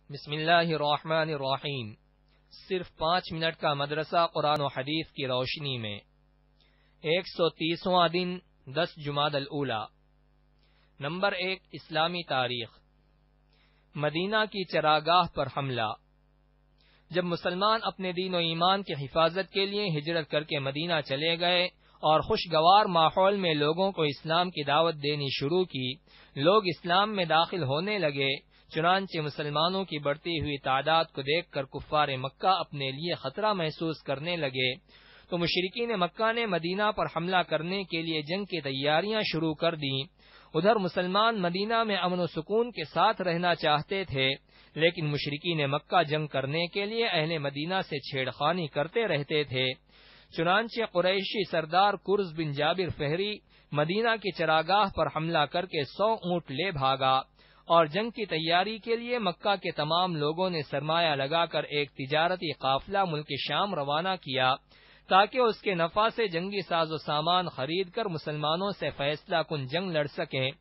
بسم اللہ الرحمن الرحیم۔ صرف 5 منٹ کا مدرسہ قرآن و حدیث کی روشنی میں 130واں دن 10 جمادی الاولی۔ نمبر 1، اسلامی تاریخ۔ مدینہ کی چراگاہ پر حملہ۔ جب مسلمان اپنے دین و ایمان کی حفاظت کے لیے ہجرت کر کے مدینہ چلے گئے اور خوشگوار ماحول میں لوگوں کو اسلام کی دعوت دینی شروع کی، لوگ اسلام میں داخل ہونے لگے۔ چنانچہ مسلمانوں کی بڑھتی ہوئی تعداد کو دیکھ کر کفار مکہ اپنے لیے خطرہ محسوس کرنے لگے، تو مشرکین مکہ نے مدینہ پر حملہ کرنے کے لیے جنگ کی تیاریاں شروع کر دیں۔ ادھر مسلمان مدینہ میں امن و سکون کے ساتھ رہنا چاہتے تھے، لیکن مشرکین مکہ جنگ کرنے کے لیے اہل مدینہ سے چھیڑخانی کرتے رہتے تھے۔ چنانچہ قریشی سردار کرز بن جابر فہری مدینہ کی چراگاہ پر حملہ کر کے 100 اونٹ لے بھاگا، اور جنگ کی تیاری کے لیے مکہ کے تمام لوگوں نے سرمایہ لگا کر ایک تجارتی قافلہ ملک شام روانہ کیا تاکہ اس کے نفع سے جنگی ساز و سامان خرید کر مسلمانوں سے فیصلہ کن جنگ لڑ سکیں۔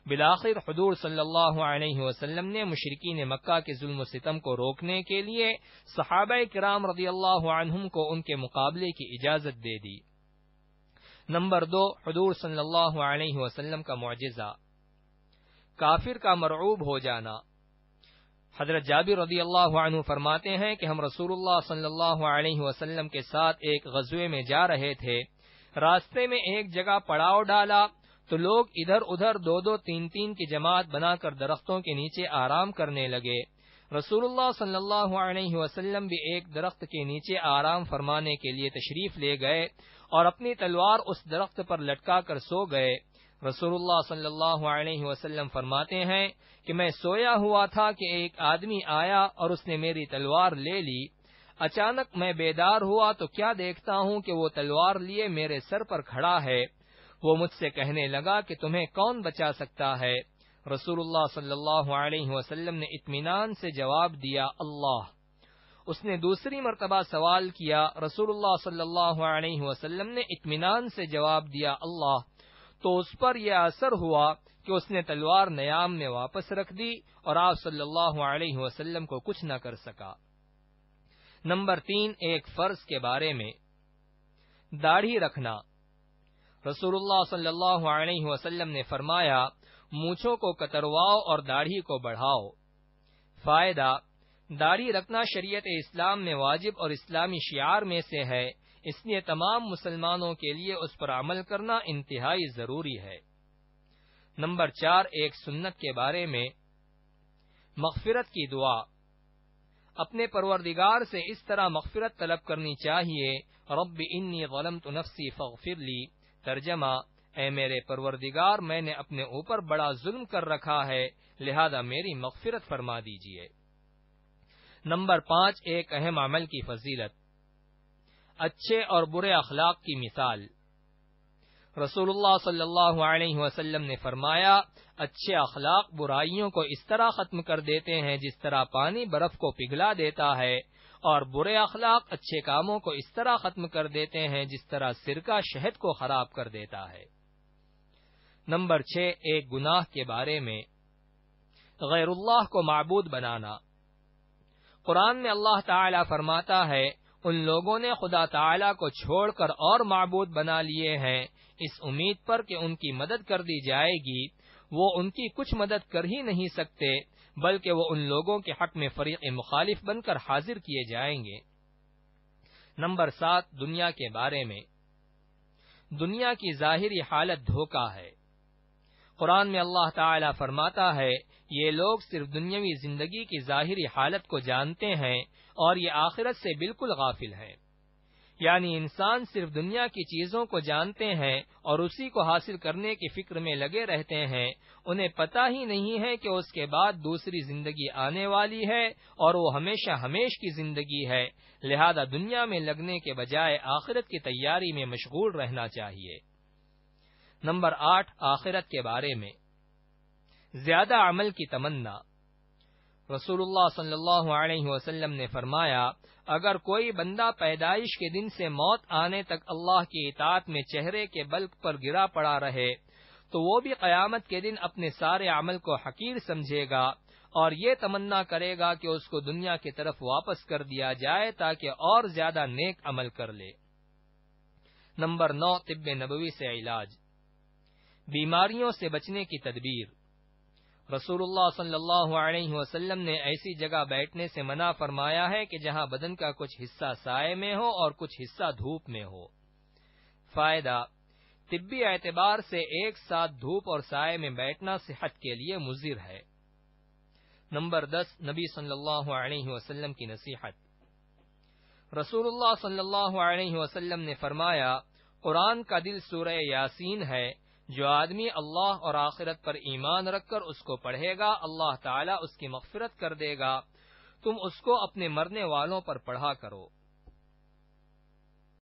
بالآخر حضور صلی اللہ علیہ وسلم نے مشرکین مکہ کے ظلم و ستم کو روکنے کے لیے صحابہ کرام رضی اللہ عنہم کو ان کے مقابلے کی اجازت دے دی۔ نمبر 2، حضور صلی اللہ علیہ وسلم کا معجزہ، کافر کا مرعوب ہو جانا۔ حضرت جابر رضی اللہ عنہ فرماتے ہیں کہ ہم رسول اللہ صلی اللہ علیہ وسلم کے ساتھ ایک غزوے میں جا رہے تھے۔ راستے میں ایک جگہ پڑاؤ ڈالا تو لوگ ادھر ادھر 2-2 3-3 کی جماعت بنا کر درختوں کے نیچے آرام کرنے لگے۔ رسول اللہ صلی اللہ علیہ وسلم بھی ایک درخت کے نیچے آرام فرمانے کے لیے تشریف لے گئے اور اپنی تلوار اس درخت پر لٹکا کر سو گئے۔ رسول اللہ صلی اللہ علیہ وسلم فرماتے ہیں کہ میں سویا ہوا تھا کہ ایک آدمی آیا اور اس نے میری تلوار لے لی۔ اچانک میں بیدار ہوا تو کیا دیکھتا ہوں کہ وہ تلوار لیے میرے سر پر کھڑا ہے۔ وہ مجھ سے کہنے لگا کہ تمہیں کون بچا سکتا ہے؟ رسول اللہ صلی اللہ علیہ وسلم نے اطمینان سے جواب دیا، اللہ۔ اس نے دوسری مرتبہ سوال کیا، رسول اللہ صلی اللہ علیہ وسلم نے اطمینان سے جواب دیا، اللہ۔ تو اس پر یہ اثر ہوا کہ اس نے تلوار نیام میں واپس رکھ دی اور آپ صلی اللہ علیہ وسلم کو کچھ نہ کر سکا۔ نمبر 3، ایک فرض کے بارے میں، داڑھی رکھنا۔ رسول اللہ صلی اللہ علیہ وسلم نے فرمایا، مونچھوں کو کترواؤ اور داڑھی کو بڑھاؤ۔ فائدہ، داڑھی رکھنا شریعت اسلام میں واجب اور اسلامی شعار میں سے ہے، اس لیے تمام مسلمانوں کے لیے اس پر عمل کرنا انتہائی ضروری ہے۔ نمبر 4، ایک سنت کے بارے میں، مغفرت کی دعا۔ اپنے پروردگار سے اس طرح مغفرت طلب کرنی چاہیے، رب انی ظلمت نفسی فاغفر لی۔ ترجمہ، اے میرے پروردگار، میں نے اپنے اوپر بڑا ظلم کر رکھا ہے، لہذا میری مغفرت فرما دیجیے۔ نمبر 5، ایک اہم عمل کی فضیلت، اچھے اور برے اخلاق کی مثال۔ رسول اللہ صلی اللہ علیہ وسلم نے فرمایا، اچھے اخلاق برائیوں کو اس طرح ختم کر دیتے ہیں جس طرح پانی برف کو پگھلا دیتا ہے، اور برے اخلاق اچھے کاموں کو اس طرح ختم کر دیتے ہیں جس طرح سرکہ شہد کو خراب کر دیتا ہے۔ نمبر 6، ایک گناہ کے بارے میں، غیر اللہ کو معبود بنانا۔ قرآن میں اللہ تعالی فرماتا ہے، ان لوگوں نے خدا تعالی کو چھوڑ کر اور معبود بنا لیے ہیں، اس امید پر کہ ان کی مدد کر دی جائے گی، وہ ان کی کچھ مدد کر ہی نہیں سکتے، بلکہ وہ ان لوگوں کے حق میں فریق مخالف بن کر حاضر کیے جائیں گے۔ نمبر 7، دنیا کے بارے میں، دنیا کی ظاہری حالت دھوکہ ہے۔ قرآن میں اللہ تعالی فرماتا ہے، یہ لوگ صرف دنیاوی زندگی کی ظاہری حالت کو جانتے ہیں اور یہ آخرت سے بالکل غافل ہیں۔ یعنی انسان صرف دنیا کی چیزوں کو جانتے ہیں اور اسی کو حاصل کرنے کی فکر میں لگے رہتے ہیں، انہیں پتہ ہی نہیں ہے کہ اس کے بعد دوسری زندگی آنے والی ہے اور وہ ہمیشہ ہمیش کی زندگی ہے، لہذا دنیا میں لگنے کے بجائے آخرت کی تیاری میں مشغول رہنا چاہیے۔ نمبر 8، آخرت کے بارے میں، زیادہ عمل کی تمنا۔ رسول اللہ صلی اللہ علیہ وسلم نے فرمایا، اگر کوئی بندہ پیدائش کے دن سے موت آنے تک اللہ کی اطاعت میں چہرے کے بل پر گرا پڑا رہے تو وہ بھی قیامت کے دن اپنے سارے عمل کو حقیر سمجھے گا اور یہ تمنا کرے گا کہ اس کو دنیا کی طرف واپس کر دیا جائے تاکہ اور زیادہ نیک عمل کر لے۔ نمبر 9، طب نبوی سے علاج، بیماریوں سے بچنے کی تدبیر۔ رسول اللہ صلی اللہ علیہ وسلم نے ایسی جگہ بیٹھنے سے منع فرمایا ہے کہ جہاں بدن کا کچھ حصہ سائے میں ہو اور کچھ حصہ دھوپ میں ہو۔ فائدہ، طبی اعتبار سے ایک ساتھ دھوپ اور سائے میں بیٹھنا صحت کے لیے مضر ہے۔ نمبر 10، نبی صلی اللہ علیہ وسلم کی نصیحت۔ رسول اللہ صلی اللہ علیہ وسلم نے فرمایا، قرآن کا دل سورہ یاسین ہے، جو آدمی اللہ اور آخرت پر ایمان رکھ کر اس کو پڑھے گا اللہ تعالیٰ اس کی مغفرت کر دے گا، تم اس کو اپنے مرنے والوں پر پڑھا کرو۔